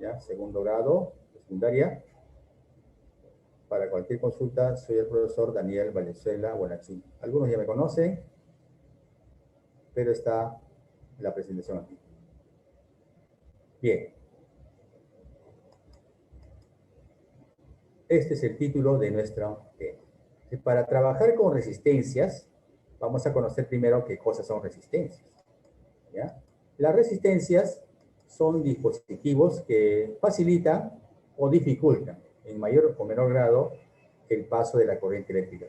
¿ya? Segundo grado, secundaria. Para cualquier consulta, soy el profesor Daniel Valenzuela Buenachín. Algunos ya me conocen, pero está la presentación aquí. Bien. Este es el título de nuestro tema. Para trabajar con resistencias, vamos a conocer primero qué cosas son resistencias, ¿ya? Las resistencias son dispositivos que facilitan o dificultan en mayor o menor grado el paso de la corriente eléctrica.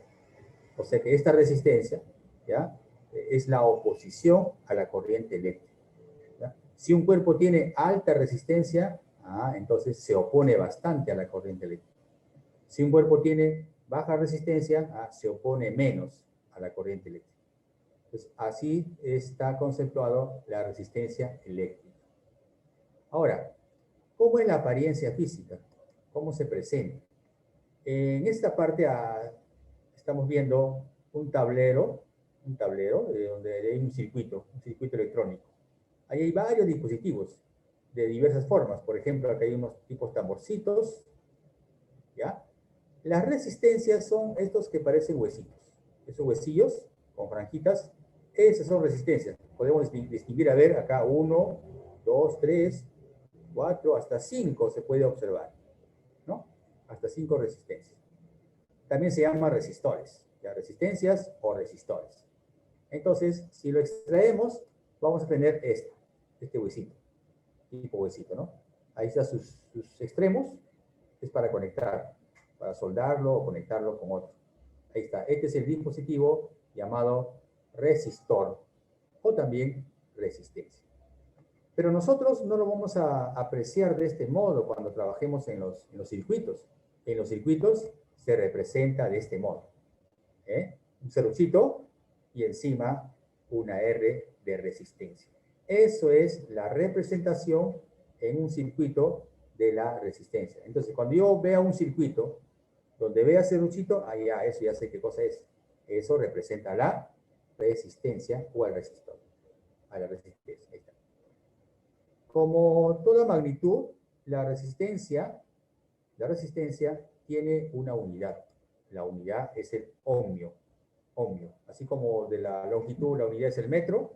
O sea que esta resistencia, ¿ya?, es la oposición a la corriente eléctrica, ¿ya? Si un cuerpo tiene alta resistencia, entonces se opone bastante a la corriente eléctrica. Si un cuerpo tiene baja resistencia, se opone menos a la corriente eléctrica. Entonces, así está conceptuado la resistencia eléctrica. Ahora, ¿cómo es la apariencia física? ¿Cómo se presenta? En esta parte estamos viendo un tablero donde hay un circuito electrónico. Ahí hay varios dispositivos de diversas formas. Por ejemplo, acá hay unos tipos tamborcitos, ¿ya? Las resistencias son estos que parecen huesitos. Esos huesillos con franjitas, esas son resistencias. Podemos distinguir, a ver, acá 1, 2, 3, 4, hasta 5 se puede observar, ¿no? Hasta 5 resistencias. También se llama resistores, ya, resistencias o resistores. Entonces, si lo extraemos, vamos a tener este huesito, tipo huesito, ¿no? Ahí están sus extremos, es para conectar, para soldarlo o conectarlo con otro. Ahí está, este es el dispositivo llamado resistor o también resistencia. Pero nosotros no lo vamos a apreciar de este modo cuando trabajemos en los circuitos. En los circuitos se representa de este modo, un cerucito y encima una R de resistencia. Eso es la representación en un circuito de la resistencia. Entonces, cuando yo vea un circuito donde vea cerucito, eso ya sé qué cosa es. Eso representa la resistencia o al resistor. A la resistencia. Ahí está. Como toda magnitud, la resistencia tiene una unidad. La unidad es el ohmio. Así como de la longitud, la unidad es el metro,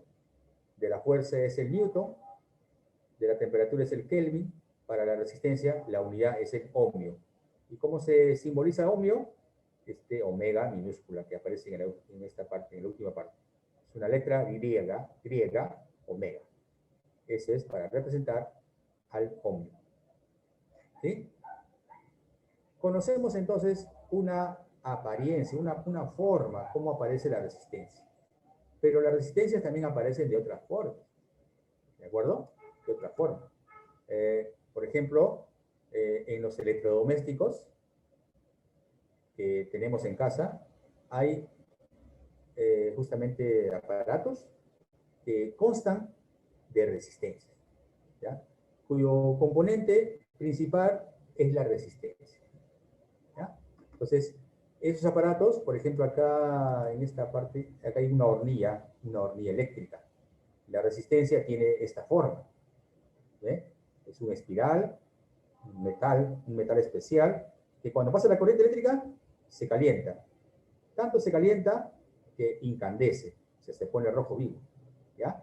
de la fuerza es el newton, de la temperatura es el kelvin, para la resistencia la unidad es el ohmio. ¿Y cómo se simboliza ohmio? Este omega minúscula que aparece en esta parte, en la última parte. Es una letra griega, omega. Ese es para representar al ohmio. ¿Sí? Conocemos entonces una apariencia, una forma, cómo aparece la resistencia. Pero las resistencias también aparecen de otras formas. ¿De acuerdo? De otra forma. Por ejemplo, en los electrodomésticos que tenemos en casa, hay justamente aparatos que constan de resistencia, ¿ya?, cuyo componente principal es la resistencia, ¿ya? Entonces, esos aparatos, por ejemplo, acá en esta parte, acá hay una hornilla eléctrica. La resistencia tiene esta forma, ¿ve? Es una espiral, un metal especial, que cuando pasa la corriente eléctrica se calienta. Tanto se calienta que incandesce, o sea, se pone rojo vivo, ¿ya?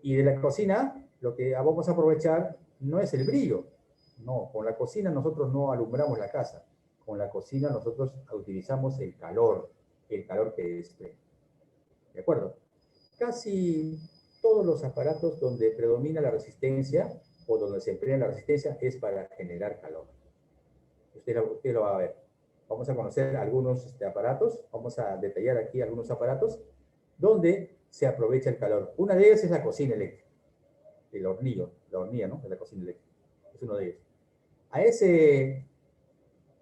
Y de la cocina, lo que vamos a aprovechar no es el brillo. No, con la cocina nosotros no alumbramos la casa. Con la cocina nosotros utilizamos el calor que desprende. ¿De acuerdo? Casi todos los aparatos donde predomina la resistencia o donde se emplea la resistencia es para generar calor. Usted lo va a ver. Vamos a conocer algunos aparatos, vamos a detallar aquí algunos aparatos donde se aprovecha el calor. Una de ellas es la cocina eléctrica, la hornilla, ¿no?, de la cocina eléctrica. Es uno de ellos. A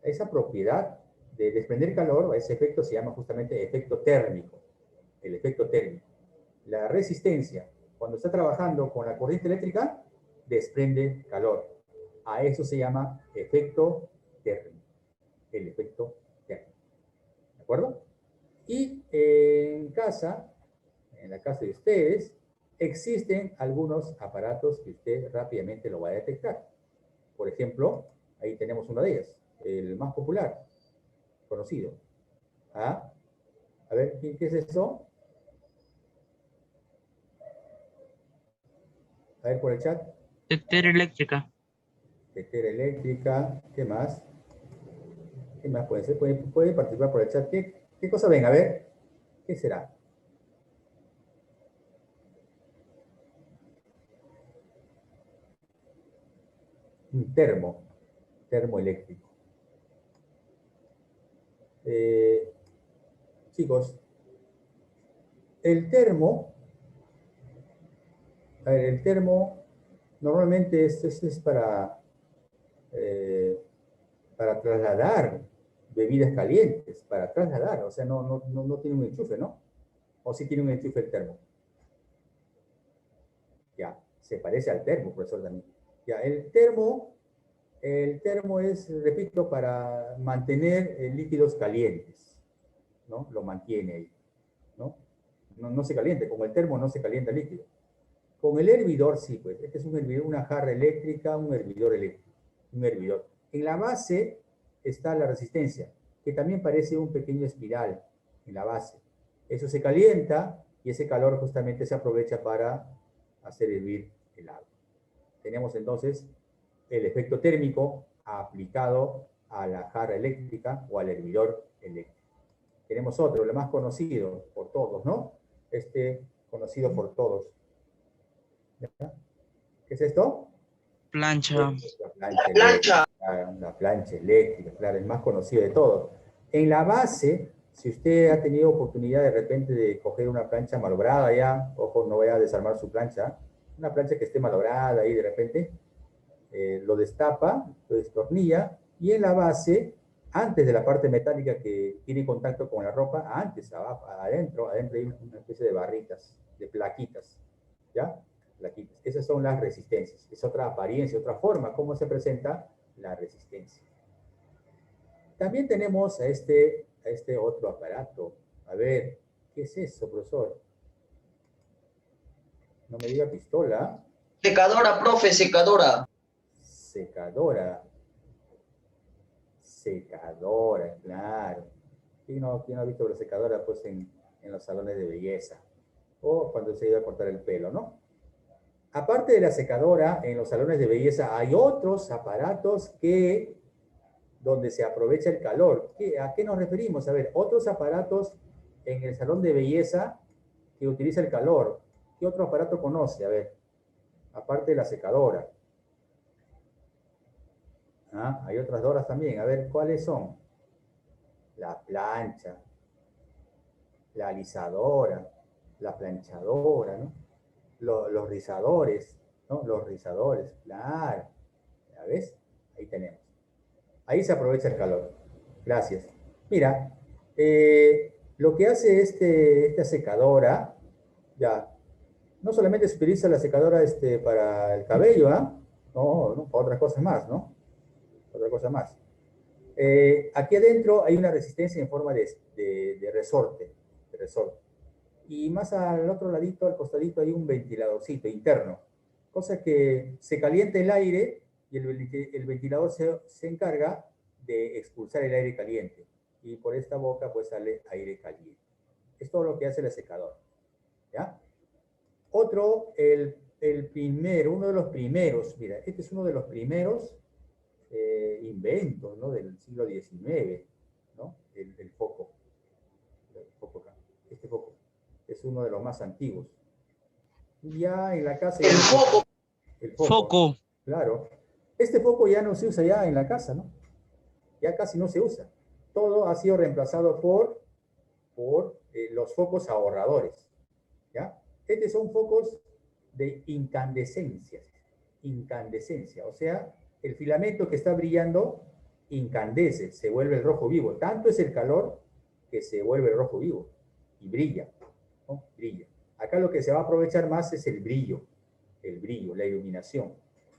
esa propiedad de desprender calor, a ese efecto se llama justamente efecto térmico. El efecto térmico. La resistencia, cuando está trabajando con la corriente eléctrica, desprende calor. A eso se llama efecto térmico. El efecto térmico. ¿De acuerdo? Y en la casa de ustedes, existen algunos aparatos que usted rápidamente lo va a detectar. Por ejemplo, ahí tenemos una de ellas, el más popular, conocido. ¿Ah? A ver, ¿qué es eso? A ver por el chat. Tetera eléctrica. Tetera eléctrica, ¿qué más? ¿Qué más puede ser? Puede participar por el chat. ¿Qué cosa ven? A ver, ¿qué será? Un termoeléctrico. Chicos, el termo, a ver, el termo normalmente es para trasladar bebidas calientes, para trasladar, o sea, no tiene un enchufe, ¿no? O sí tiene un enchufe el termo. Ya, se parece al termo, profesor también. Ya, el termo es, repito, para mantener líquidos calientes, ¿no? Lo mantiene ahí, ¿no? No se caliente, como el termo no se calienta el líquido. Con el hervidor, sí, pues, este es un hervidor, una jarra eléctrica, un hervidor eléctrico, un hervidor. En la base está la resistencia, que también parece un pequeño espiral en la base. Eso se calienta y ese calor justamente se aprovecha para hacer hervir el agua. Tenemos entonces el efecto térmico aplicado a la jarra eléctrica o al hervidor eléctrico. Tenemos otro, el más conocido por todos, ¿no? Este conocido por todos. ¿Ya? ¿Qué es esto? Plancha. La plancha eléctrica, la plancha eléctrica, claro, el más conocido de todos. En la base, si usted ha tenido oportunidad de repente de coger una plancha malograda ya, ojo, no vaya a desarmar su plancha, una plancha que esté malograda ahí de repente, lo destapa, lo destornilla, y en la base, antes de la parte metálica que tiene contacto con la ropa, antes, abajo, adentro hay una especie de barritas, de plaquitas, ¿ya? Plaquitas. Esas son las resistencias. Es otra apariencia, otra forma, cómo se presenta la resistencia. También tenemos a este otro aparato. A ver, ¿qué es eso, profesor? No me diga pistola. Secadora, profe, secadora. Secadora. Secadora, claro. ¿Quién no ha visto la secadora pues en los salones de belleza? O cuando se iba a cortar el pelo, ¿no? Aparte de la secadora, en los salones de belleza hay otros aparatos donde se aprovecha el calor. ¿A qué nos referimos? A ver, otros aparatos en el salón de belleza que utiliza el calor. ¿Qué otro aparato conoce? A ver, aparte de la secadora. ¿Ah? Hay otras doras también. A ver, ¿cuáles son? La plancha, la alisadora, la planchadora, ¿no? Los rizadores, ¿no? Los rizadores, claro. ¿Ya ves? Ahí tenemos. Ahí se aprovecha el calor. Gracias. Mira, lo que hace esta secadora, ya, no solamente se utiliza la secadora para el cabello, ¿ah? No, para otras cosas más, ¿no? Otra cosa más. Aquí adentro hay una resistencia en forma de resorte, Y más al otro ladito, al costadito, hay un ventiladorcito interno. Cosa que se calienta el aire y el ventilador se encarga de expulsar el aire caliente. Y por esta boca pues sale aire caliente. Es todo lo que hace la secadora. ¿Ya? Otro, el primero, uno de los primeros, mira, este es uno de los primeros inventos, ¿no? Del siglo XIX, ¿no? El foco. Este foco es uno de los más antiguos. Ya en la casa... El foco. El foco. Foco. Claro. Este foco ya no se usa ya en la casa, ¿no? Ya casi no se usa. Todo ha sido reemplazado por los focos ahorradores, ¿ya? Estos son focos de incandescencia. Incandescencia, o sea, el filamento que está brillando incandesce, se vuelve el rojo vivo. Tanto es el calor que se vuelve el rojo vivo y brilla, ¿no? Brilla. Acá lo que se va a aprovechar más es el brillo, la iluminación.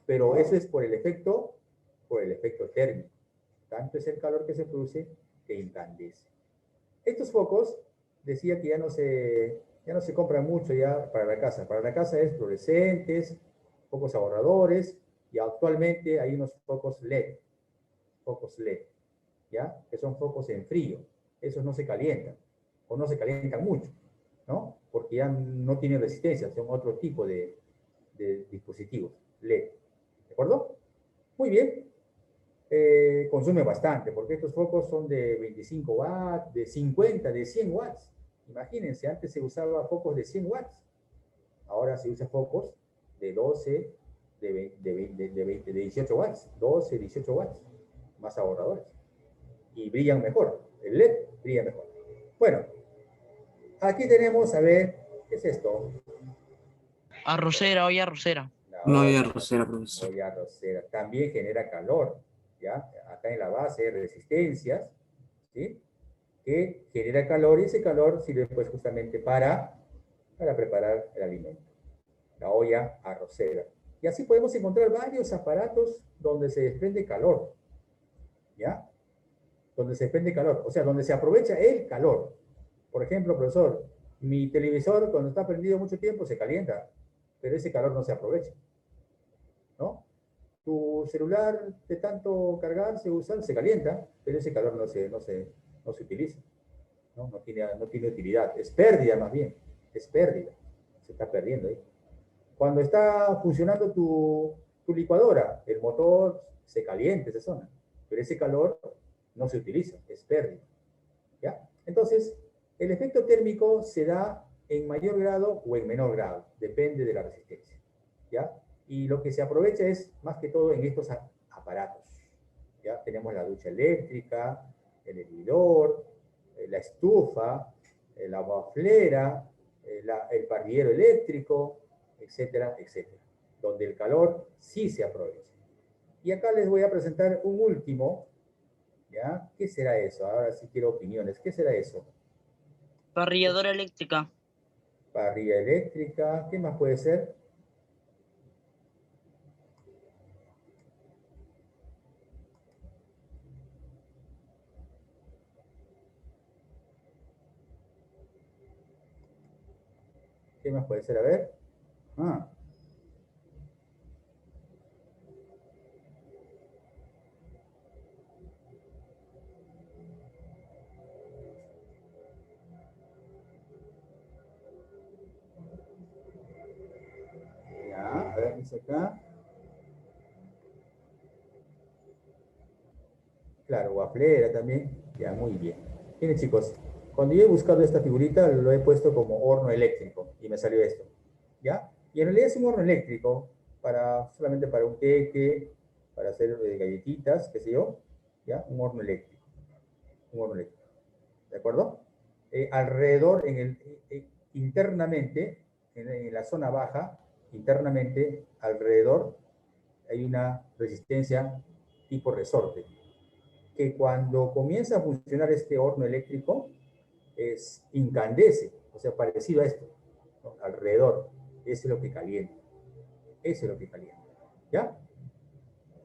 Pero eso es por el efecto térmico. Tanto es el calor que se produce que incandesce. Estos focos, decía que ya no se compran mucho ya para la casa. Para la casa es fluorescentes, focos ahorradores, Y actualmente hay unos focos LED, ¿ya? Que son focos en frío. Esos no se calientan, o no se calientan mucho, ¿no? Porque ya no tienen resistencia, son otro tipo de dispositivos LED. ¿De acuerdo? Muy bien. Consume bastante, porque estos focos son de 25 watts, de 50, de 100 watts. Imagínense, antes se usaba focos de 100 watts. Ahora se usa focos de 12, de 18 watts, 12, 18 watts, más ahorradores. Y brillan mejor, el LED brilla mejor. Bueno, aquí tenemos, a ver, ¿qué es esto? Arrocera, olla arrocera. La No hay olla, arrocera, profesor. olla arrocera. También genera calor, ¿ya? Acá en la base hay resistencias, ¿sí? Que genera calor y ese calor sirve pues justamente para preparar el alimento. La olla arrocera. Y así podemos encontrar varios aparatos donde se desprende calor, ¿ya? Donde se desprende calor, o sea, donde se aprovecha el calor. Por ejemplo, profesor, mi televisor cuando está prendido mucho tiempo se calienta, pero ese calor no se aprovecha, ¿no? Tu celular de tanto cargar, se calienta, pero ese calor no se utiliza, ¿no? No tiene utilidad, es pérdida más bien, es pérdida, se está perdiendo ahí. Cuando está funcionando tu licuadora, el motor se calienta esa zona, pero ese calor no se utiliza, es pérdida, ¿ya? Entonces, el efecto térmico se da en mayor grado o en menor grado, depende de la resistencia, ¿ya? Y lo que se aprovecha es más que todo en estos aparatos, ¿ya? Tenemos la ducha eléctrica, el hervidor, la estufa, la waflera, el parrillero eléctrico, etcétera, etcétera, donde el calor sí se aprovecha. Y acá les voy a presentar un último, ¿ya? ¿Qué será eso? Ahora sí quiero opiniones. ¿Qué será eso? Parrilladora eléctrica. Parrilla eléctrica. ¿Qué más puede ser? ¿Qué más puede ser? A ver. Ah, ya, a ver, dice acá. Claro, waflera también. Ya, muy bien. Miren, chicos, cuando yo he buscado esta figurita, lo he puesto como horno eléctrico y me salió esto. ¿Ya? Y en realidad es un horno eléctrico solamente para un queque, para hacer galletitas, qué sé yo. ¿Ya? Un horno eléctrico. Un horno eléctrico. ¿De acuerdo? Alrededor, internamente, en la zona baja, internamente, alrededor, hay una resistencia tipo resorte que cuando comienza a funcionar este horno eléctrico, incandesce, o sea, parecido a esto, ¿no? Alrededor. Eso es lo que calienta. Eso es lo que calienta. ¿Ya?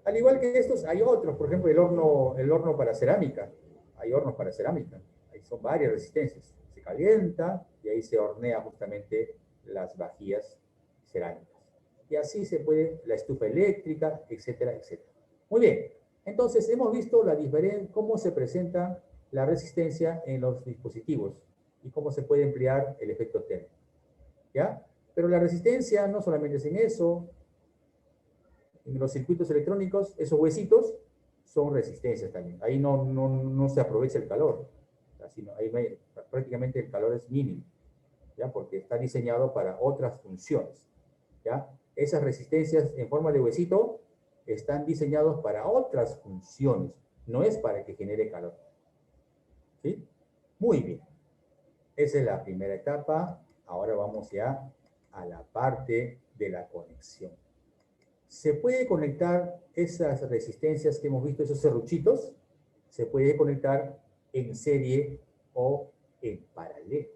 Al igual que estos, hay otros, por ejemplo, el horno para cerámica. Hay hornos para cerámica. Ahí son varias resistencias. Se calienta y ahí se hornea justamente las vajillas cerámicas. Y así se puede, la estufa eléctrica, etcétera, etcétera. Muy bien. Entonces, hemos visto la diferencia, cómo se presenta la resistencia en los dispositivos y cómo se puede emplear el efecto térmico. ¿Ya? Pero la resistencia no solamente es en eso. En los circuitos electrónicos, esos huesitos son resistencias también. Ahí no se aprovecha el calor. Ahí prácticamente el calor es mínimo, ¿ya? Porque está diseñado para otras funciones, ¿ya? Esas resistencias en forma de huesito están diseñados para otras funciones. No es para que genere calor. ¿Sí? Muy bien. Esa es la primera etapa. Ahora vamos ya a la parte de la conexión. Se puede conectar esas resistencias que hemos visto, esos serruchitos, se puede conectar en serie o en paralelo,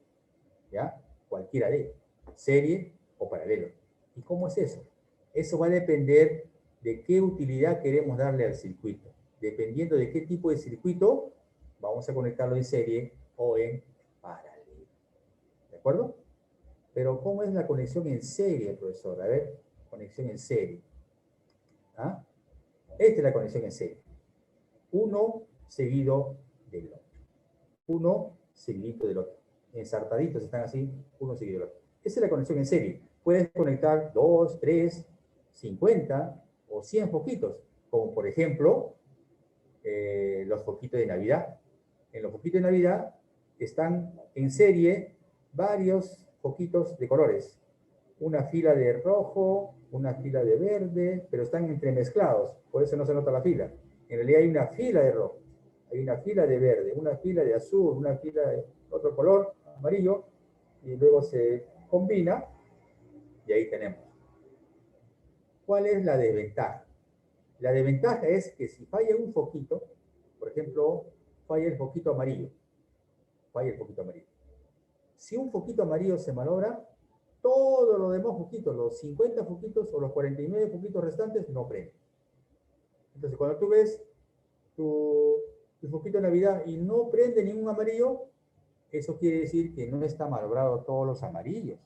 ¿ya? Cualquiera de ellos, serie o paralelo. ¿Y cómo es eso? Eso va a depender de qué utilidad queremos darle al circuito. Dependiendo de qué tipo de circuito, vamos a conectarlo en serie o en paralelo. ¿De acuerdo? Pero ¿cómo es la conexión en serie, profesor? A ver, conexión en serie. ¿Ah? Esta es la conexión en serie. Uno seguido del otro. Uno seguido del otro. Ensartaditos están así, uno seguido del otro. Esa es la conexión en serie. Puedes conectar 2, 3, 50 o 100 foquitos, como por ejemplo los foquitos de Navidad. En los foquitos de Navidad están en serie varios foquitos de colores. Una fila de rojo, una fila de verde, pero están entremezclados, por eso no se nota la fila. En realidad hay una fila de rojo, hay una fila de verde, una fila de azul, una fila de otro color, amarillo, y luego se combina, y ahí tenemos. ¿Cuál es la desventaja? La desventaja es que si falla un foquito, por ejemplo, falla el foquito amarillo, falla el foquito amarillo. Si un foquito amarillo se malogra, todos los demás foquitos, los 50 foquitos o los 49 foquitos restantes, no prenden. Entonces, cuando tú ves tu foquito de Navidad y no prende ningún amarillo, eso quiere decir que no está malogrado todos los amarillos.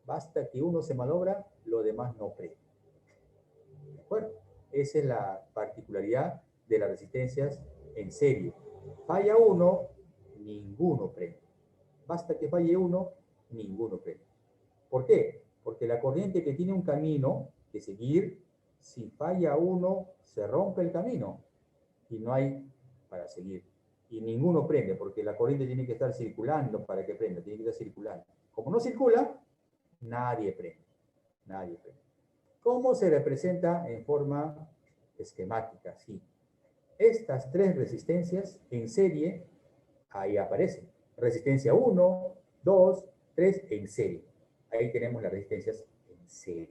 Basta que uno se malogra, lo demás no prende. ¿De acuerdo? Esa es la particularidad de las resistencias en serie. Falla uno, ninguno prende. Basta que falle uno, ninguno prende. ¿Por qué? Porque la corriente que tiene un camino que seguir, si falla uno, se rompe el camino y no hay para seguir. Y ninguno prende, porque la corriente tiene que estar circulando para que prenda, tiene que estar circulando. Como no circula, nadie prende. Nadie prende. ¿Cómo se representa en forma esquemática? Sí. Estas tres resistencias en serie, ahí aparecen. Resistencia 1, 2, 3 en serie. Ahí tenemos las resistencias en serie.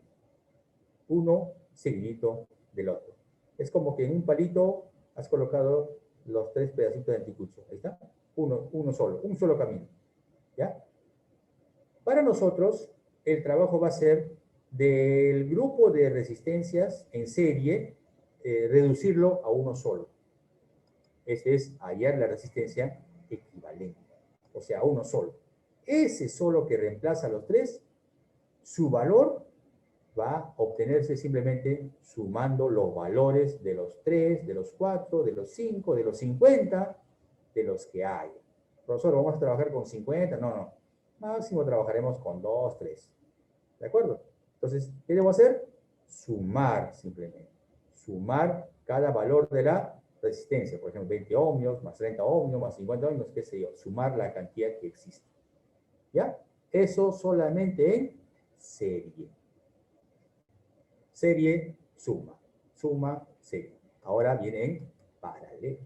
Uno seguidito del otro. Es como que en un palito has colocado los tres pedacitos de anticucho. Ahí está. Uno solo, un solo camino. ¿Ya? Para nosotros, el trabajo va a ser del grupo de resistencias en serie, reducirlo a uno solo. Este es hallar la resistencia equivalente, o sea, a uno solo. Ese solo que reemplaza a los tres, su valor va a obtenerse simplemente sumando los valores de los 3, de los 4, de los 5, de los 50, de los que hay. Profesor, ¿vamos a trabajar con 50? No, no. Máximo trabajaremos con 2, 3. ¿De acuerdo? Entonces, ¿qué debo hacer? Sumar simplemente. Sumar cada valor de la resistencia. Por ejemplo, 20 ohmios, más 30 ohmios, más 50 ohmios, qué sé yo. Sumar la cantidad que existe. ¿Ya? Eso solamente en serie. Serie, suma. Suma, serie. Ahora viene en paralelo.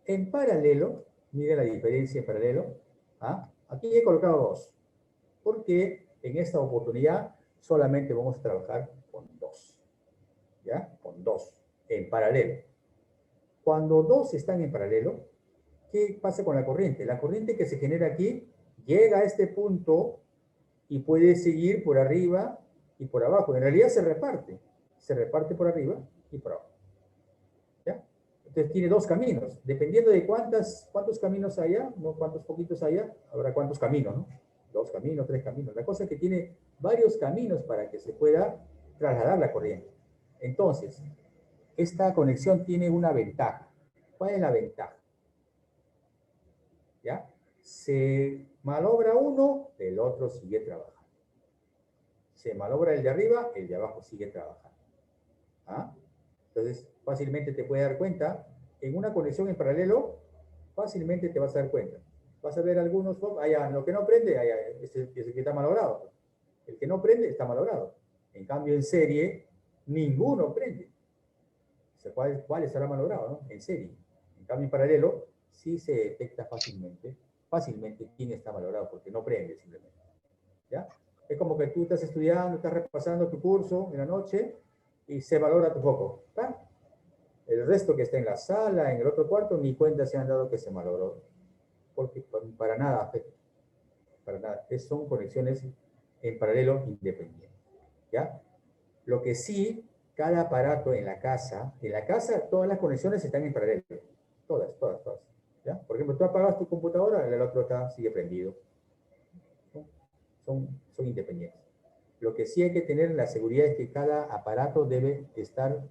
En paralelo, miren la diferencia en paralelo. ¿Ah? Aquí he colocado 2. Porque en esta oportunidad solamente vamos a trabajar con 2. ¿Ya? Con 2. En paralelo. Cuando 2 están en paralelo, ¿qué pasa con la corriente? La corriente que se genera aquí llega a este punto y puede seguir por arriba y por abajo. En realidad se reparte. Se reparte por arriba y por abajo. ¿Ya? Entonces tiene dos caminos. Dependiendo de cuántos caminos haya, no cuántos poquitos haya, habrá cuántos caminos, ¿no? 2 caminos, 3 caminos. La cosa es que tiene varios caminos para que se pueda trasladar la corriente. Entonces, esta conexión tiene una ventaja. ¿Cuál es la ventaja? ¿Ya? Se malogra uno, el otro sigue trabajando. Se malogra el de arriba, el de abajo sigue trabajando. ¿Ah? Entonces, fácilmente te puedes dar cuenta, en una conexión en paralelo, fácilmente te vas a dar cuenta. Vas a ver algunos, allá, lo que no prende, allá, es el que está malogrado. El que no prende está malogrado. En cambio, en serie, ninguno prende. O sea, ¿cuál estará malogrado, no? En serie. En cambio, en paralelo, sí se detecta fácilmente quién está malogrado, porque no prende simplemente. ¿Ya? Es como que tú estás estudiando, estás repasando tu curso en la noche y se valora tu foco. ¿Está? El resto que está en la sala, en el otro cuarto, ni cuenta se han dado que se malogró. Porque para nada afecta. Para nada. Son conexiones en paralelo independientes. ¿Ya? Lo que sí, cada aparato en la casa todas las conexiones están en paralelo. Todas, todas, todas. ¿Ya? Por ejemplo, tú apagas tu computadora, el otro sigue prendido. Son independientes. Lo que sí hay que tener la seguridad es que cada aparato debe estar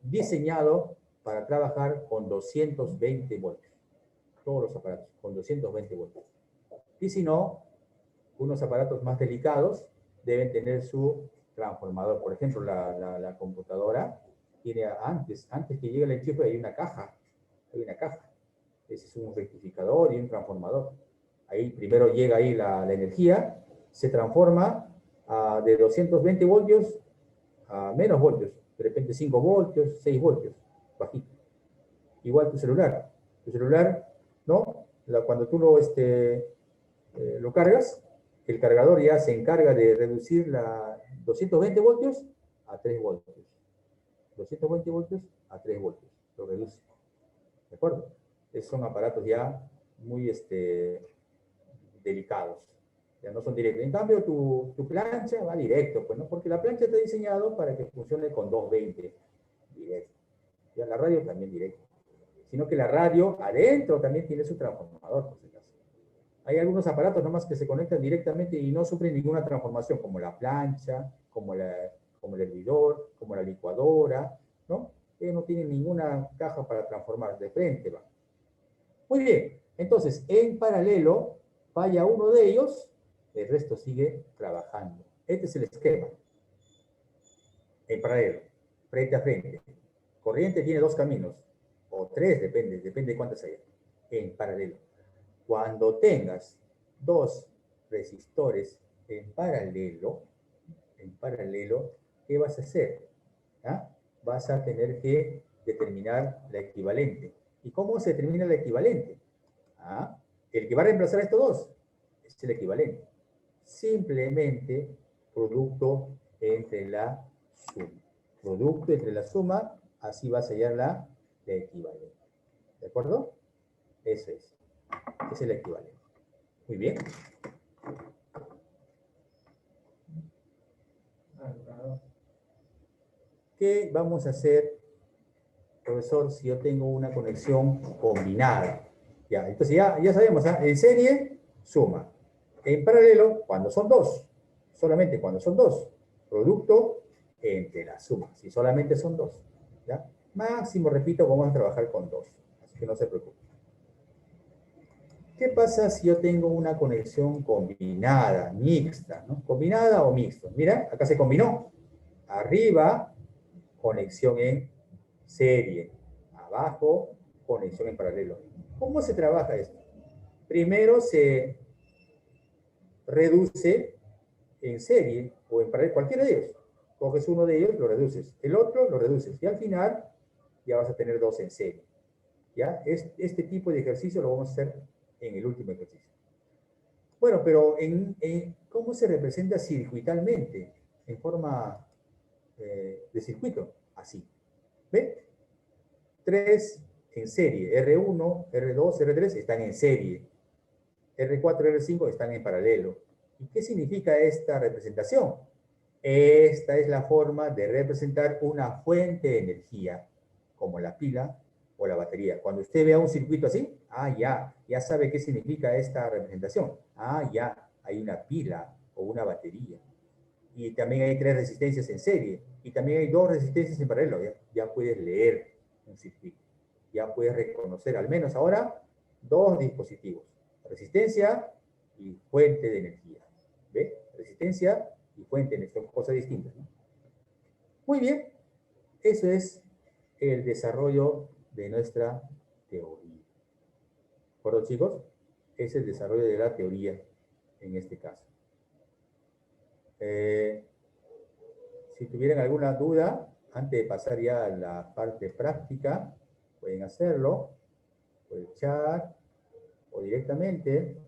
diseñado para trabajar con 220 voltios. Todos los aparatos con 220 voltios. Y si no, unos aparatos más delicados deben tener su transformador. Por ejemplo, la computadora tiene antes que llegue el enchufe hay una caja. Hay una caja. Ese es un rectificador y un transformador. Ahí primero llega ahí la energía, se transforma de 220 voltios a menos voltios. De repente 5 voltios, 6 voltios, bajito. Igual tu celular. Tu celular, ¿no? Cuando tú lo cargas, el cargador ya se encarga de reducir 220 voltios a 3 voltios. 220 voltios a 3 voltios. Lo reduce. ¿De acuerdo? Esos son aparatos ya muy delicados. Ya no son directos. En cambio, tu plancha va directo, pues, ¿no? Porque la plancha está diseñado para que funcione con 220 directo. Ya la radio también directo. Sino que la radio adentro también tiene su transformador, por si acaso. Hay algunos aparatos nomás que se conectan directamente y no sufren ninguna transformación, como la plancha, como el hervidor, como la licuadora, ¿no? Ellos no tienen ninguna caja para transformar, de frente va. Muy bien, entonces, en paralelo, falla uno de ellos, el resto sigue trabajando. Este es el esquema. En paralelo, frente a frente. Corriente tiene dos caminos, o tres, depende de cuántas haya. En paralelo. Cuando tengas dos resistores en paralelo, ¿qué vas a hacer? ¿Ah? Vas a tener que determinar la equivalente. ¿Y cómo se determina la equivalente? ¿Ah? El que va a reemplazar a estos dos es el equivalente. Simplemente producto entre la suma. Producto entre la suma, así vas a hallar la equivalente. ¿De acuerdo? Eso es. Es el equivalente. Muy bien. ¿Qué vamos a hacer, profesor, si yo tengo una conexión combinada? Ya, entonces ya sabemos, ¿eh? En serie, suma. En paralelo, cuando son dos. Solamente cuando son dos. Producto entre la suma. Si solamente son dos. ¿Ya? Máximo, repito, vamos a trabajar con dos. Así que no se preocupen. ¿Qué pasa si yo tengo una conexión combinada, mixta, ¿no? Combinada o mixto. Mira, acá se combinó. Arriba, conexión en serie. Abajo, conexión en paralelo. ¿Cómo se trabaja esto? Primero se reduce en serie o en paralelo, cualquiera de ellos. Coges uno de ellos, lo reduces. El otro lo reduces. Y al final ya vas a tener dos en serie. ¿Ya? Este tipo de ejercicio lo vamos a hacer en el último ejercicio. Bueno, pero ¿cómo se representa circuitalmente? En forma de circuito. Así. ¿Ve? 3 en serie. R1, R2, R3 están en serie. R4, R5 están en paralelo. ¿Y qué significa esta representación? Esta es la forma de representar una fuente de energía, como la pila o la batería. Cuando usted vea un circuito así, ya sabe qué significa esta representación. Ya, hay una pila o una batería. Y también hay 3 resistencias en serie. Y también hay 2 resistencias en paralelo. Ya puedes leer un circuito. Ya puedes reconocer, al menos ahora, 2 dispositivos. Resistencia y fuente de energía. ¿Ve? Resistencia y fuente de energía. Son cosas distintas, ¿no? Muy bien. Eso es el desarrollo de nuestra teoría. ¿De acuerdo, chicos? Es el desarrollo de la teoría en este caso. Si tuvieran alguna duda, antes de pasar ya a la parte práctica, pueden hacerlo por el chat o directamente.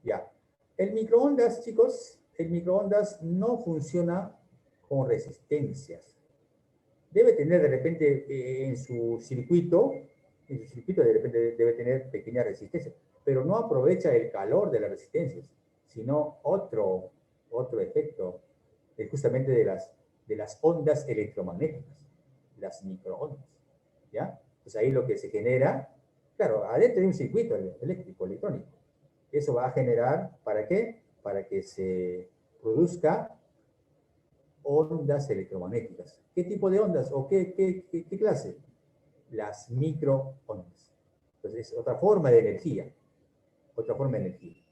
Ya. El microondas, chicos, el microondas no funciona con resistencias. Debe tener de repente en su circuito de repente debe tener pequeñas resistencias, pero no aprovecha el calor de las resistencias, sino otro efecto, justamente de las ondas electromagnéticas, las microondas, ¿ya? Pues ahí lo que se genera, claro, adentro de un circuito eléctrico, electrónico, eso va a generar, ¿para qué? Para que se produzca ondas electromagnéticas. ¿Qué tipo de ondas o qué clase? Las microondas. Entonces, es otra forma de energía. Otra forma de energía.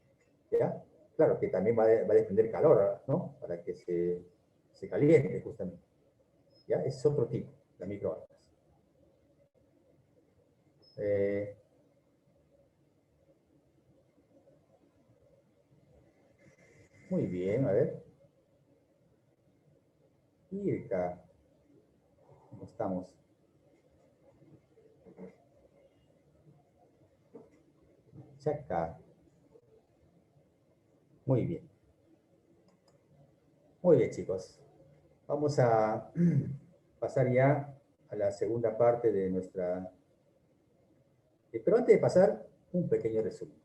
¿Ya? Claro que también va a desprender calor, ¿no? Para que se caliente, justamente. ¿Ya? Ese es otro tipo, las microondas. Muy bien, a ver. Irka, ¿cómo estamos? Chaca. Muy bien. Muy bien, chicos. Vamos a pasar ya a la segunda parte de nuestra... Pero antes de pasar, un pequeño resumen.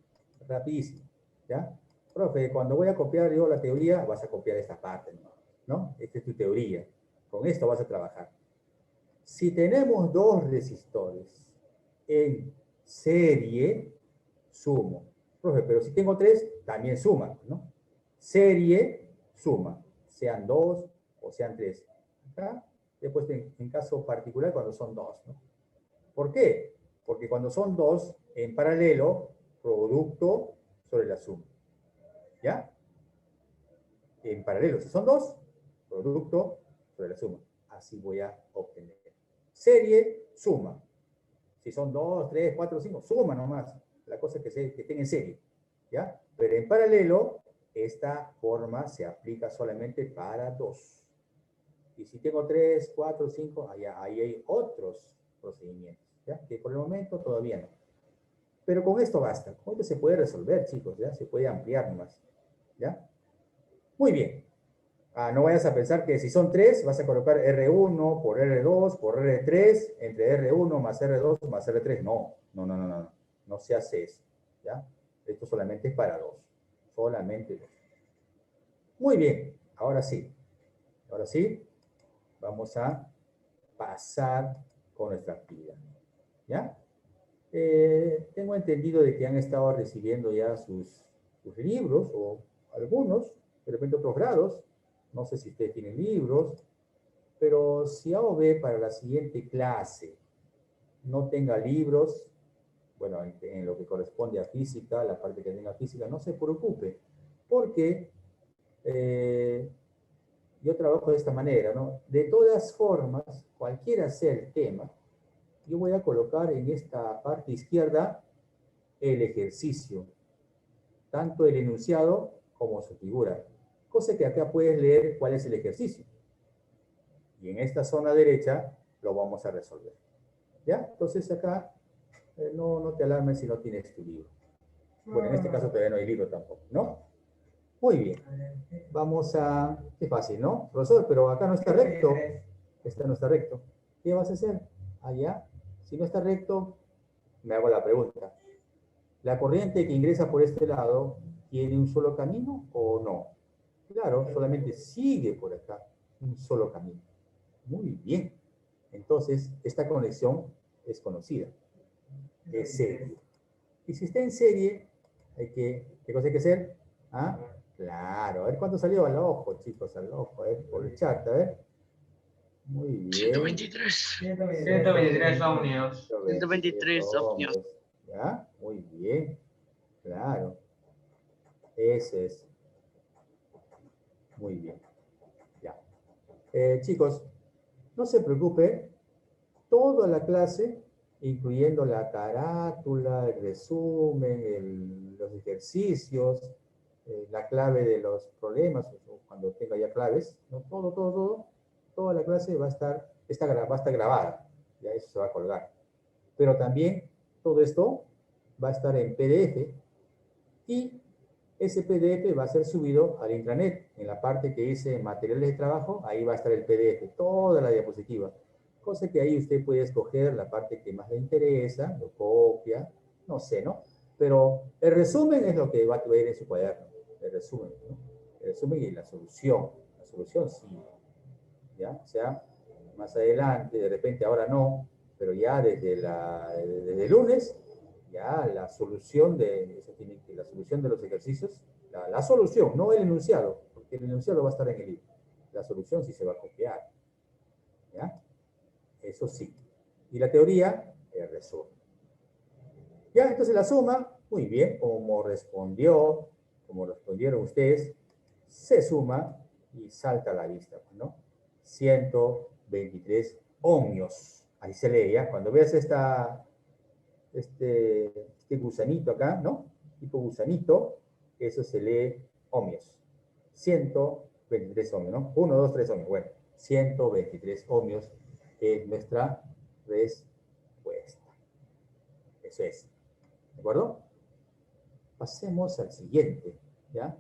Rapidísimo, ¿ya? Profe, cuando voy a copiar yo la teoría, vas a copiar esta parte, ¿no? Esta es tu teoría. Con esto vas a trabajar. Si tenemos dos resistores en serie, sumo. Profe, pero si tengo tres, también suma, ¿no? Serie, suma. Sean dos o sean tres. Acá, después en caso particular cuando son dos, ¿no? ¿Por qué? Porque cuando son dos, en paralelo, producto sobre la suma. ¿Ya? En paralelo, si son dos, producto sobre la suma. Así voy a obtener. Serie, suma. Si son 2, 3, 4, 5, suma nomás. La cosa es que estén en serie. ¿Ya? Pero en paralelo, esta forma se aplica solamente para 2. Y si tengo 3, 4, 5, ahí hay otros procedimientos. ¿Ya? Que por el momento todavía no. Pero con esto basta. Con esto se puede resolver, chicos. ¿Ya? Se puede ampliar nomás. ¿Ya? Muy bien. No vayas a pensar que si son 3, vas a colocar R1 por R2 por R3 entre R1 más R2 más R3. No, no, no, no, no. No se hace eso. ¿Ya? Esto solamente es para 2. Solamente 2. Muy bien. Ahora sí. Ahora sí. Vamos a pasar con nuestra actividad. ¿Ya? Tengo entendido de que han estado recibiendo ya sus libros, o algunos, de repente otros grados. No sé si ustedes tienen libros, pero si A o B para la siguiente clase no tenga libros, bueno, en lo que corresponde a física, la parte que tenga física, no se preocupe, porque yo trabajo de esta manera, ¿no? De todas formas, cualquiera sea el tema, yo voy a colocar en esta parte izquierda el ejercicio, tanto el enunciado como su figura. Cosa que acá puedes leer cuál es el ejercicio. Y en esta zona derecha lo vamos a resolver. ¿Ya? Entonces acá no te alarmes si no tienes tu libro. Bueno, en este caso todavía no hay libro tampoco, ¿no? Muy bien. Vamos a... Qué fácil, ¿no? Profesor, pero acá no está recto. Esta no está recto. ¿Qué vas a hacer? Allá. Si no está recto, me hago la pregunta. ¿La corriente que ingresa por este lado tiene un solo camino o no? Claro, solamente sigue por acá un solo camino. Muy bien. Entonces, esta conexión es conocida. Es serie. Y si está en serie, ¿qué cosa hay que hacer? ¿Ah? Claro. A ver cuánto salió al ojo, chicos, al ojo. A ver, por el chat, a ver. Muy bien. 123. 123 ohmios. 123 ohmios. ¿Ya? Muy bien. Claro. Ese es. Muy bien. Ya. Chicos, no se preocupe. Toda la clase, incluyendo la carátula, el resumen, los ejercicios, la clave de los problemas, o cuando tenga ya claves, ¿no? Toda la clase va a estar grabada. Ya eso se va a colgar. Pero también todo esto va a estar en PDF y ese PDF va a ser subido al intranet. En la parte que dice materiales de trabajo, ahí va a estar el PDF, toda la diapositiva. Cosa que ahí usted puede escoger la parte que más le interesa, lo copia, no sé, ¿no? Pero el resumen es lo que va a ir en su cuaderno. El resumen, ¿no? El resumen y la solución. La solución sí. ¿Ya? O sea, más adelante, de repente ahora no, pero ya desde el lunes, ya la solución de los ejercicios, la solución, no el enunciado, porque porque el enunciado va a estar en el libro. La solución sí se va a copiar. ¿Ya? Eso sí. Y la teoría, el resumen. Ya, entonces la suma, muy bien, como respondieron ustedes, se suma y salta a la vista, ¿no? 123 ohmios. Ahí se lee, ¿ya? Cuando veas este gusanito acá, ¿no? Tipo gusanito, eso se lee ohmios. 123 ohmios, ¿no? 1, 2, 3 ohmios. Bueno, 123 ohmios es nuestra respuesta. Eso es. ¿De acuerdo? Pasemos al siguiente, ¿ya?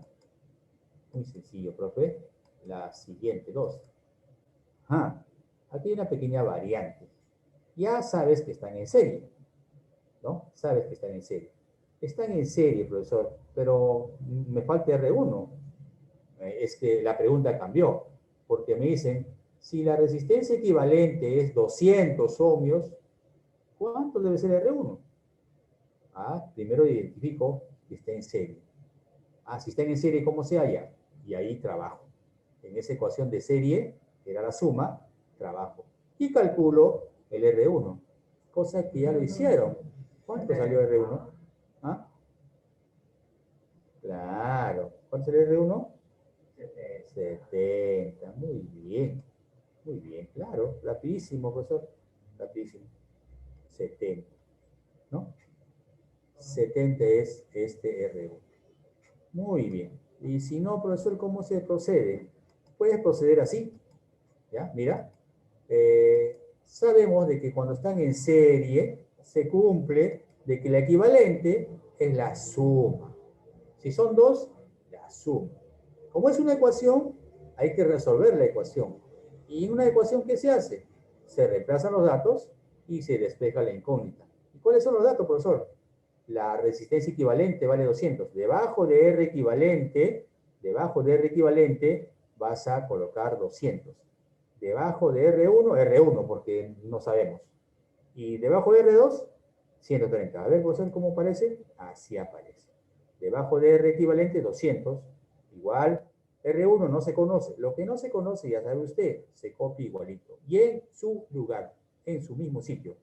Muy sencillo, profe. La siguiente, 2. Ajá. Aquí hay una pequeña variante. Ya sabes que están en serie, ¿no? Sabes que están en serie. Están en serie, profesor, pero me falta R1. Es que la pregunta cambió, porque me dicen, si la resistencia equivalente es 200 ohmios, ¿cuánto debe ser R1? Ah, primero identifico que está en serie. Ah, si están en serie, ¿cómo se halla? Y ahí trabajo. En esa ecuación de serie, que era la suma, trabajo. Y calculo el R1, cosa que ya lo hicieron. ¿Cuánto salió R1? ¿Ah? Claro. ¿Cuánto salió R1? 70. Muy bien. Muy bien, claro. Rapidísimo, profesor. Rapidísimo. 70. ¿No? 70 es este R1. Muy bien. Y si no, profesor, ¿cómo se procede? Puedes proceder así. ¿Ya? Mira. Sabemos de que cuando están en serie, se cumple de que la equivalente es la suma. Si son dos, la suma. Como es una ecuación, hay que resolver la ecuación. ¿Y en una ecuación qué se hace? Se reemplazan los datos y se despeja la incógnita. ¿Y cuáles son los datos, profesor? La resistencia equivalente vale 200. Debajo de R equivalente, vas a colocar 200. Debajo de R1, porque no sabemos. Y debajo de R2, 130. A ver, profesor, ¿cómo aparece? Así aparece. Debajo de R equivalente, 200. Igual, R1 no se conoce. Lo que no se conoce, ya sabe usted, se copia igualito. Y en su lugar, en su mismo sitio.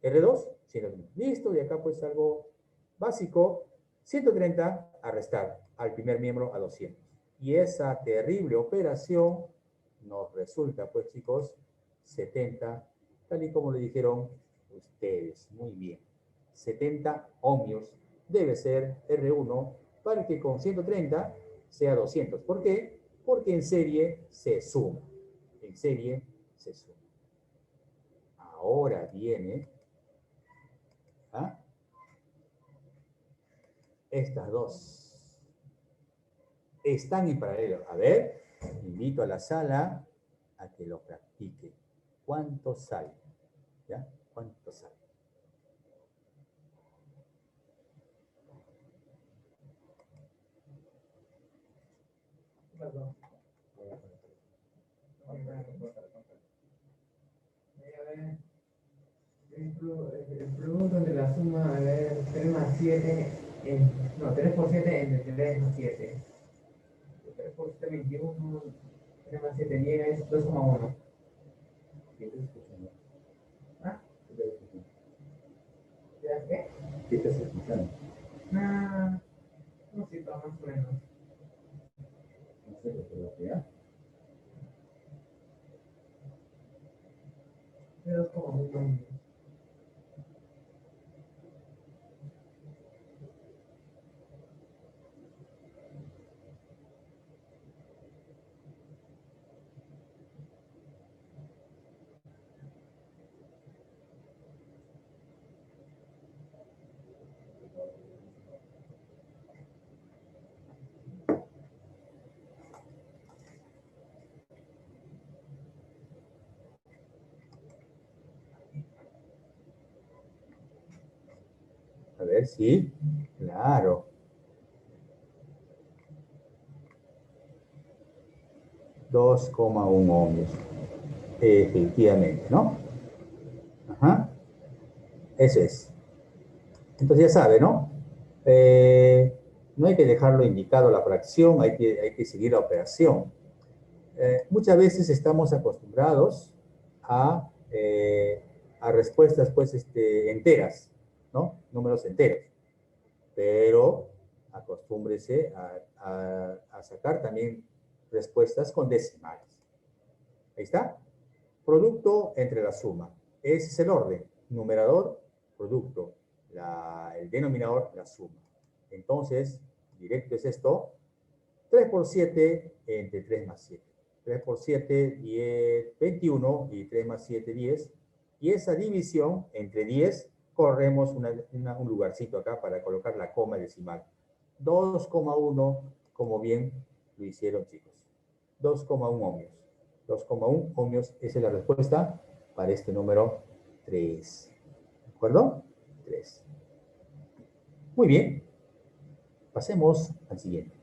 R2, 130. Listo, y acá pues algo básico. 130 a restar al primer miembro a 200. Y esa terrible operación nos resulta, pues chicos, 70, tal y como le dijeron ustedes. Muy bien. 70 ohmios debe ser R1 para que con 130 sea 200. ¿Por qué? Porque en serie se suma. En serie se suma. Ahora viene estas dos. Están en paralelo. A ver, invito a la sala a que lo practique. ¿Cuánto sale? ¿Ya? ¿Cuánto sale? El producto de la suma, a ver, 3 más 7, no, 3 por 7 entre 3 más 7. 3 por 7, 21, 3 más 7, 10, 2,1. ¿Ah? ¿Qué? ¿Qué estás escuchando? No sé, más o menos. No sé lo que va a quedar. 2,1. A ver, sí. Claro. $2,1 ohmios. Efectivamente, ¿no? Ajá. Eso es. Entonces ya sabe, ¿no? no hay que dejarlo indicado la fracción, hay que seguir la operación. Muchas veces estamos acostumbrados a respuestas, pues, enteras, ¿no? Números enteros. Pero acostúmbrese a sacar también respuestas con decimales. Ahí está. Producto entre la suma. Ese es el orden. Numerador, producto. El denominador, la suma. Entonces, directo es esto. 3 por 7 entre 3 más 7. 3 por 7, 10, 21 y 3 más 7, 10. Y esa división entre 10, corremos un lugarcito acá para colocar la coma decimal. 2,1, como bien lo hicieron, chicos. 2,1 ohmios. 2,1 ohmios, esa es la respuesta para este número 3. ¿De acuerdo? 3. Muy bien. Pasemos al siguiente.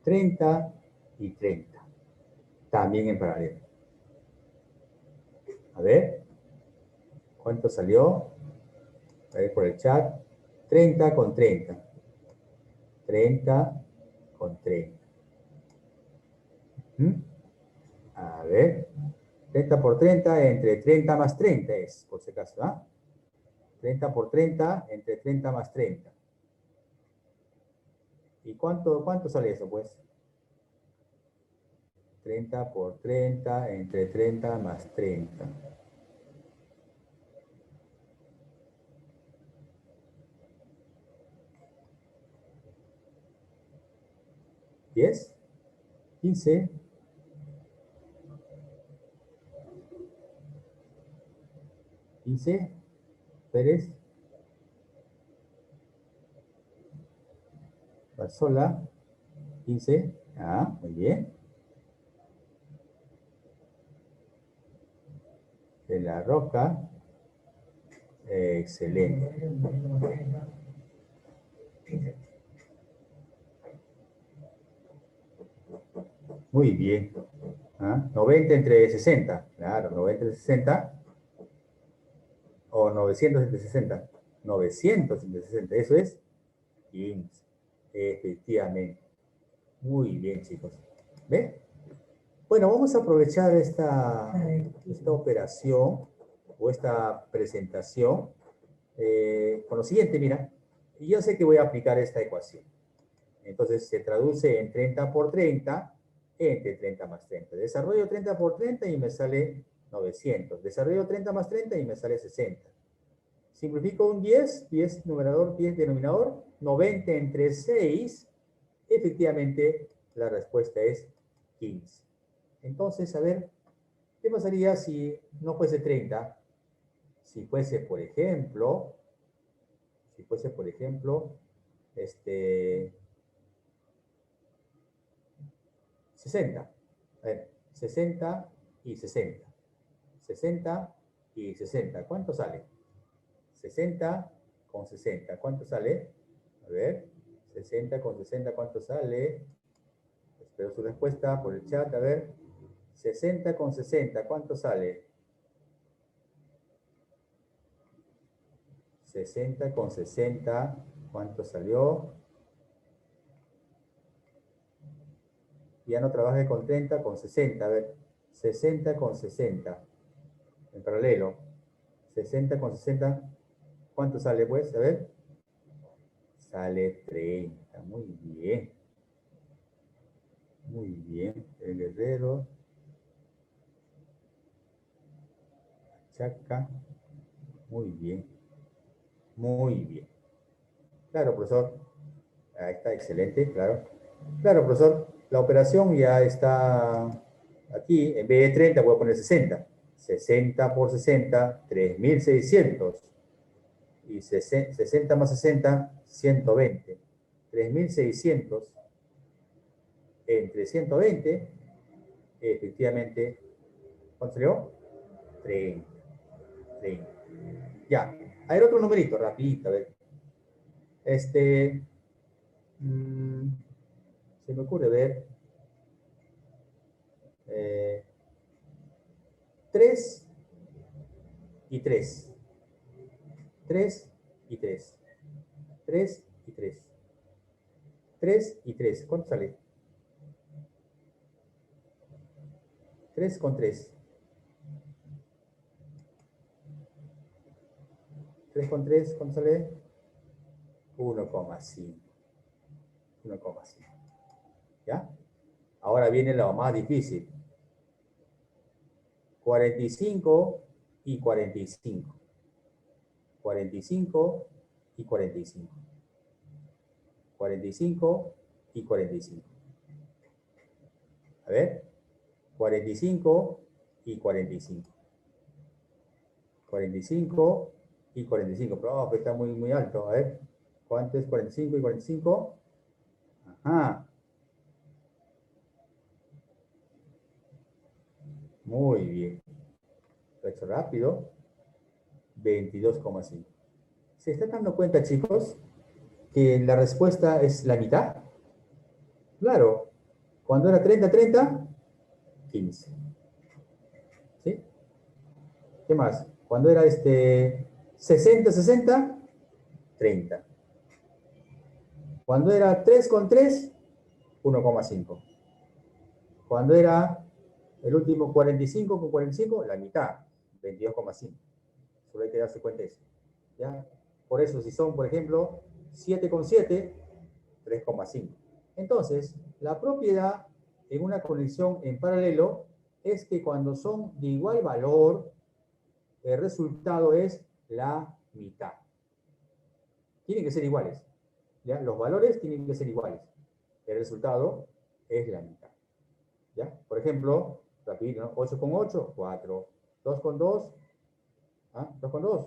$30 y 30. También en paralelo. A ver. ¿Cuánto salió? A ver por el chat. 30 con 30. 30 con 30. A ver. 30 por 30 entre 30 más 30 es, por si acaso, ¿ah? 30 por 30 entre 30 más 30. ¿Y cuánto sale eso, pues? 30 por 30 entre 30 más 30. ¿10? 15. 15. Pérez. Barzola. 15. Ah, muy bien. De la Roca. Excelente. Muy bien. ¿Ah? 90 entre 60. Claro, 90 entre 60. O 900 entre 60. 900 entre 60. Eso es 15. Efectivamente. Muy bien, chicos. ¿Ve? Bueno, vamos a aprovechar esta operación o esta presentación con lo siguiente, mira. Yo sé que voy a aplicar esta ecuación. Entonces se traduce en 30 por 30 entre 30 más 30. Desarrollo 30 por 30 y me sale 900. Desarrollo 30 más 30 y me sale 60. Simplifico un 10, 10 numerador, 10 denominador, 90 entre 6. Efectivamente, la respuesta es 15. Entonces, a ver, ¿qué pasaría si no fuese 30? Si fuese, por ejemplo, 60. A ver, 60 y 60. 60 y 60. ¿Cuánto sale? 60 con 60. ¿Cuánto sale? A ver, 60 con 60, ¿cuánto sale? Espero su respuesta por el chat. A ver, 60 con 60, ¿cuánto sale? 60 con 60, ¿cuánto salió? Ya no trabaje con 30, con 60. A ver, 60 con 60. En paralelo. 60 con 60. ¿Cuánto sale, pues? A ver. Sale 30. Muy bien. Muy bien. El Guerrero. Chaca. Muy bien. Muy bien. Claro, profesor. Ahí está, excelente, claro. Claro, profesor. La operación ya está aquí. En vez de 30 voy a poner 60. 60 por 60, 3600. Y 60 más 60, 120. 3600 entre 120, efectivamente, ¿cuánto salió? 30. 30. Ya, a ver otro numerito, rapidito, a ver. Se me ocurre ver 3 y 3. 3 y 3. 3 y 3. 3 y 3. ¿Cuánto sale? 3 con 3. 3 con 3, ¿cuánto sale? 1,5. 1,5. ¿Ya? Ahora viene lo más difícil. 45 y 45. 45 y 45. 45 y 45. A ver. 45 y 45. 45 y 45. Pero está muy alto. A ver. ¿Cuánto es 45 y 45? Ajá. Muy bien. Lo he hecho rápido. 22,5. ¿Se están dando cuenta, chicos, que la respuesta es la mitad? Claro. Cuando era 30, 15. ¿Sí? ¿Qué más? Cuando era 60, 30. Cuando era 3 con 3, 1,5. Cuando era el último 45 con 45, la mitad, 22,5. Solo hay que darse cuenta de eso. ¿Ya? Por eso, si son, por ejemplo, 7 con 7, 3,5. Entonces, la propiedad en una conexión en paralelo es que cuando son de igual valor, el resultado es la mitad. Tienen que ser iguales. ¿Ya? Los valores tienen que ser iguales. El resultado es la mitad. ¿Ya? Por ejemplo, rapidito, ¿no? 8 con 8, 4. 2 con 2, 2 con 2,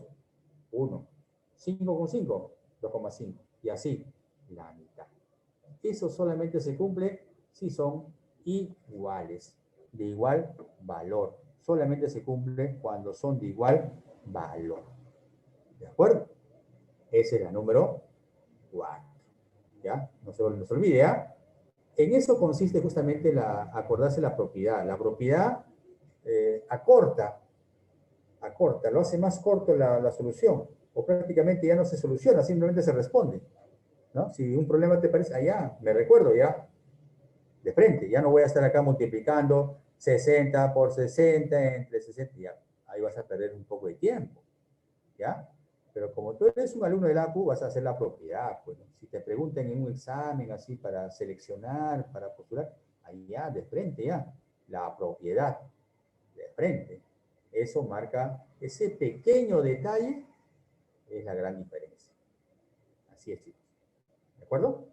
1. 5 con 5, 2,5. Y así, la mitad. Eso solamente se cumple si son iguales, de igual valor. Solamente se cumple cuando son de igual valor. ¿De acuerdo? Esa es la número 4. ¿Ya? No se olvide, ¿ya? En eso consiste justamente acordarse la propiedad. La propiedad acorta, lo hace más corto la solución. O prácticamente ya no se soluciona, simplemente se responde. ¿No? Si un problema te parece, allá, me recuerdo ya, de frente, ya no voy a estar acá multiplicando 60 por 60 entre 60, ya, ahí vas a perder un poco de tiempo, ¿ya? Pero como tú eres un alumno del ACU, vas a hacer la propiedad, pues, ¿no? Si te preguntan en un examen así para seleccionar, para postular, ahí ya, de frente ya, la propiedad, de frente. Eso marca, ese pequeño detalle es la gran diferencia. Así es, chicos. ¿De acuerdo?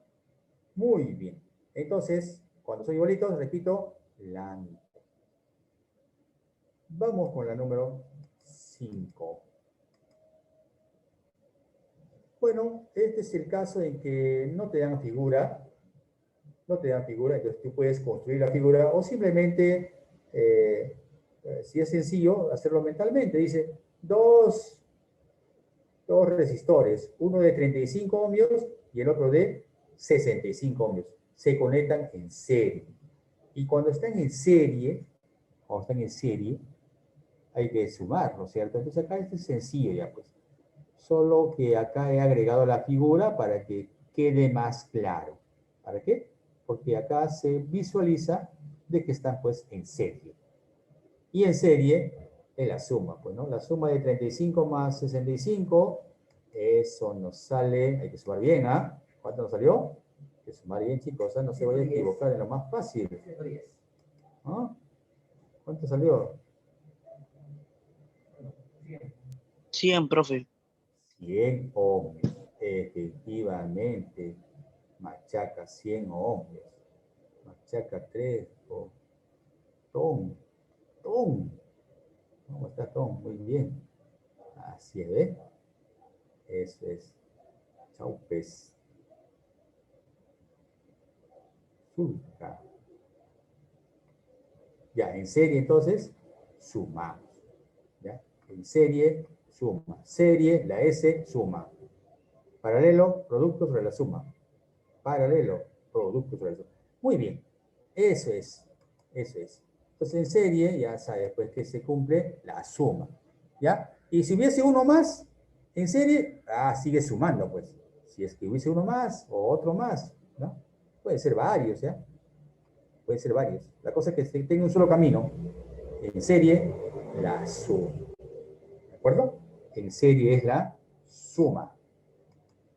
Muy bien. Entonces, cuando son igualitos, repito, la mitad. Vamos con la número 5. Bueno, este es el caso en que no te dan figura. No te dan figura, entonces tú puedes construir la figura o simplemente, si es sencillo, hacerlo mentalmente. Dice, dos resistores, uno de 35 ohmios y el otro de 65 ohmios. Se conectan en serie. Y cuando están en serie, hay que sumar, ¿no es cierto? Entonces acá esto es sencillo ya, pues. Solo que acá he agregado la figura para que quede más claro. ¿Para qué? Porque acá se visualiza de que están, pues, en serie. Y en serie es la suma, pues, ¿no? La suma de 35 más 65, eso nos sale, hay que sumar bien, ¿ah? ¿Cuánto nos salió? Hay que sumar bien, chicos, no se vaya a equivocar en lo más fácil. ¿Ah? ¿Cuánto salió? 100, profe. 100 ohmios, efectivamente. Machaca 100 ohmios. Machaca 3, ton. ¿Cómo está ton? Muy bien. Así es, ¿ves? Eso es. Chaupes. Sulca. Ya, en serie entonces, sumamos. ¿Ya? En serie, suma. Serie, la S, suma. Paralelo, producto sobre la suma. Paralelo, producto sobre la suma. Muy bien. Eso es. Eso es. Entonces, en serie, ya sabes, pues, que se cumple la suma. ¿Ya? Y si hubiese uno más, en serie, sigue sumando, pues. Si es que hubiese uno más o otro más, ¿no? Puede ser varios, ¿ya? Puede ser varios. La cosa es que tenga un solo camino. En serie, la suma. ¿De acuerdo? En serie es la suma.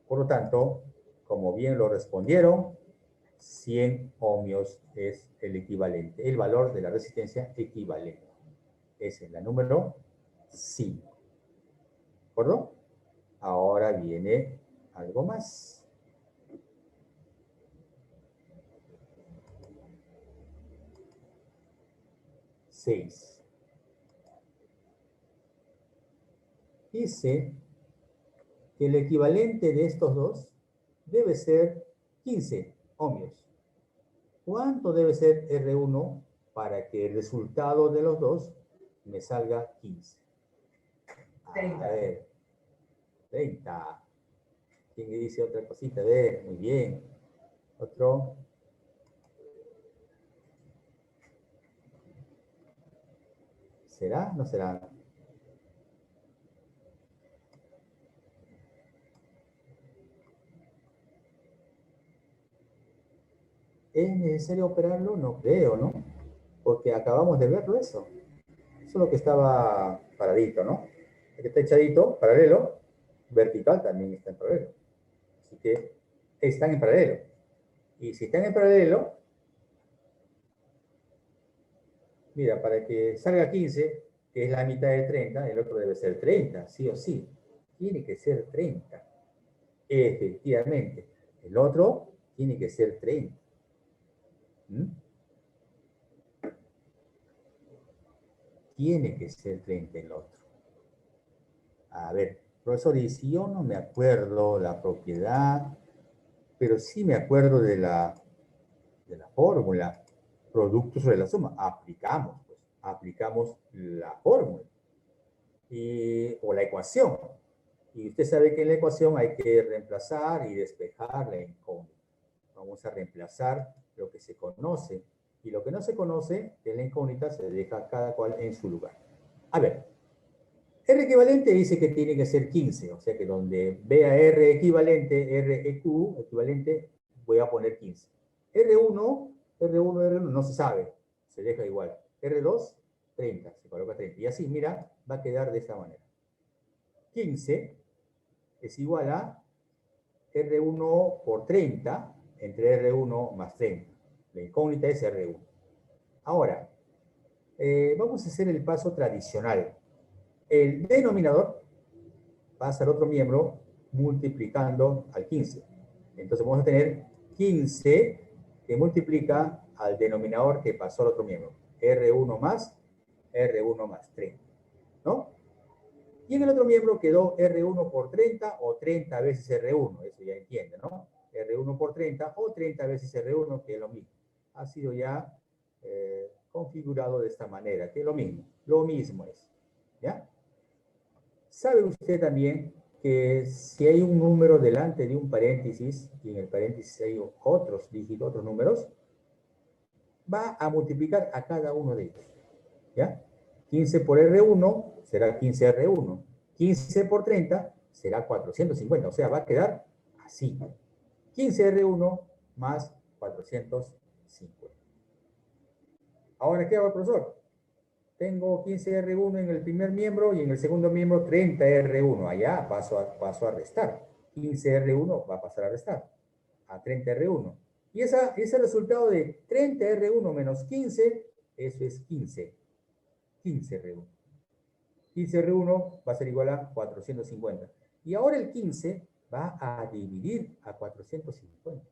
Por lo tanto, como bien lo respondieron, 100 ohmios es el equivalente, el valor de la resistencia equivalente. Esa es la número 5. ¿De acuerdo? Ahora viene algo más. Seis. Dice que el equivalente de estos dos debe ser 15 ohmios. ¿Cuánto debe ser R1 para que el resultado de los dos me salga 15? 30. A ver, 30. ¿Quién dice otra cosita? A ver, muy bien. Otro. ¿Será? ¿No será? ¿Es necesario operarlo? No creo, ¿no? Porque acabamos de verlo eso. Solo que estaba paradito, ¿no? El que está echadito, paralelo, vertical también está en paralelo. Así que están en paralelo. Y si están en paralelo, mira, para que salga 15, que es la mitad de 30, el otro debe ser 30, sí o sí. Tiene que ser 30. Efectivamente. El otro tiene que ser 30. ¿Mm? Tiene que ser 30 el otro. A ver, profesor, y si yo no me acuerdo la propiedad, pero sí me acuerdo de la fórmula, producto sobre la suma, aplicamos la fórmula o la ecuación. Y usted sabe que en la ecuación hay que reemplazar y despejar la incógnita. Vamos a reemplazar lo que se conoce y lo que no se conoce, que es la incógnita, se deja cada cual en su lugar. A ver, R equivalente dice que tiene que ser 15, o sea que donde vea R equivalente, REQ equivalente, voy a poner 15. R1, R1 no se sabe, se deja igual. R2, 30, se coloca 30. Y así, mira, va a quedar de esta manera. 15 es igual a R1 por 30, entre R1 más 30. La incógnita es R1. Ahora, vamos a hacer el paso tradicional. El denominador pasa al otro miembro multiplicando al 15. Entonces vamos a tener 15 que multiplica al denominador que pasó al otro miembro. R1 más 30. ¿No? Y en el otro miembro quedó R1 por 30 o 30 veces R1. Eso ya entiende, ¿no? R1 por 30 o 30 veces R1, que es lo mismo. Ha sido ya configurado de esta manera, que es lo mismo. Lo mismo es. ¿Ya? ¿Sabe usted también que si hay un número delante de un paréntesis, y en el paréntesis hay otros dígitos, otros números, va a multiplicar a cada uno de ellos? ¿Ya? 15 por R1 será 15R1. 15 por 30 será 450. O sea, va a quedar así. 15R1 más 450. Ahora, ¿qué hago el profesor? Tengo 15R1 en el primer miembro y en el segundo miembro 30R1. Allá paso a restar. 15R1 va a pasar a restar a 30R1. Y ese resultado de 30R1 menos 15, eso es 15. 15R1. 15R1 va a ser igual a 450. Y ahora el 15 va a dividir a 450.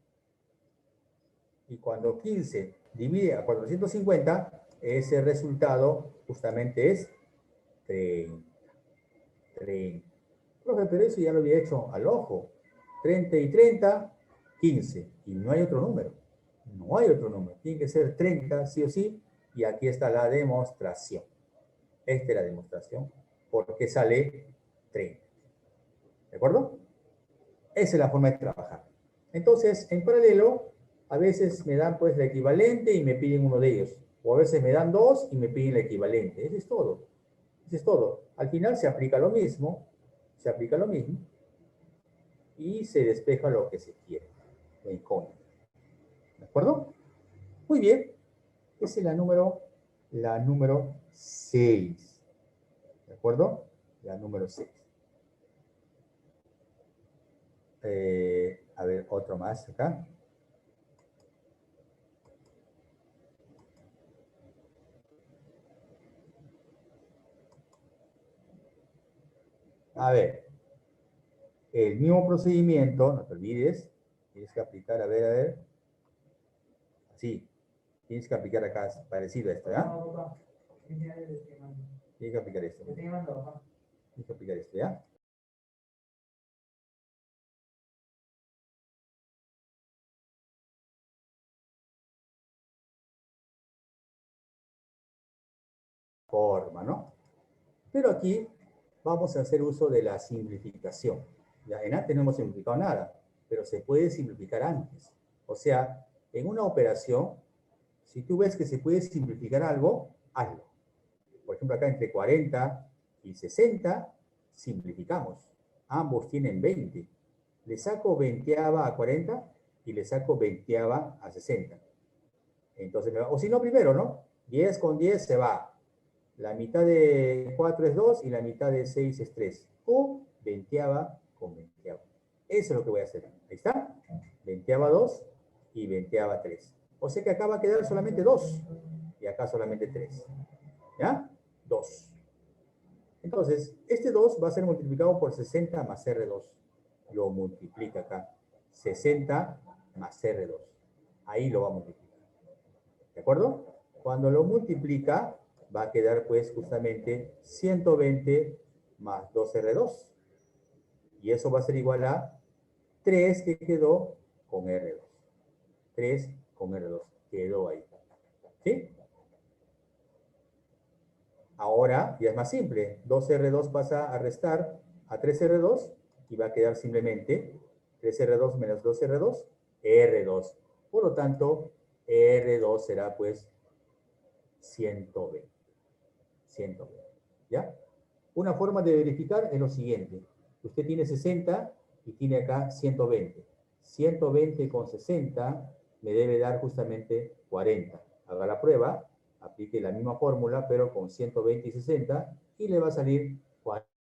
Y cuando 15 divide a 450, ese resultado justamente es 30. 30. Profe, pero eso ya lo había hecho al ojo. 30 y 30, 15. Y no hay otro número. No hay otro número. Tiene que ser 30, sí o sí. Y aquí está la demostración. Esta es la demostración. Porque sale 30. ¿De acuerdo? Esa es la forma de trabajar. Entonces, en paralelo, a veces me dan pues la equivalente y me piden uno de ellos. O a veces me dan dos y me piden la equivalente. Eso es todo. Eso es todo. Al final se aplica lo mismo. Se aplica lo mismo. Y se despeja lo que se quiere. La incógnita. ¿De acuerdo? Muy bien. Esa es la número 6. ¿De acuerdo? La número 6. A ver, otro más acá. A ver, el mismo procedimiento, no te olvides, tienes que aplicar, a ver, así, tienes que aplicar acá, parecido a esto, ¿ya? Tienes que aplicar esto. Tienes que aplicar esto, ¿ya? Forma, ¿no? Pero aquí vamos a hacer uso de la simplificación. Ya, en antes no hemos simplificado nada, pero se puede simplificar antes. O sea, en una operación, si tú ves que se puede simplificar algo, hazlo. Por ejemplo, acá entre 40 y 60, simplificamos. Ambos tienen 20. Le saco 20 a 40 y le saco 20 a 60. Entonces, o si no, primero, ¿no? 10 con 10 se va. La mitad de 4 es 2 y la mitad de 6 es 3. O 20 con 20. Eso es lo que voy a hacer. Ahí está. 20 a 2 y 20 a 3. O sea que acá va a quedar solamente 2 y acá solamente 3. ¿Ya? 2. Entonces, este 2 va a ser multiplicado por 60 más R2. Lo multiplica acá. 60 más R2. Ahí lo va a multiplicar. ¿De acuerdo? Cuando lo multiplica, va a quedar pues justamente 120 más 2R2. Y eso va a ser igual a 3 que quedó con R2. 3 con R2. Quedó ahí. ¿Sí? Ahora ya es más simple. 2R2 pasa a restar a 3R2 y va a quedar simplemente 3R2 menos 2R2, R2. Por lo tanto, R2 será pues 120. 120. ¿Ya? Una forma de verificar es lo siguiente. Usted tiene 60 y tiene acá 120. 120 con 60 me debe dar justamente 40. Haga la prueba, aplique la misma fórmula, pero con 120 y 60, y le va a salir 40.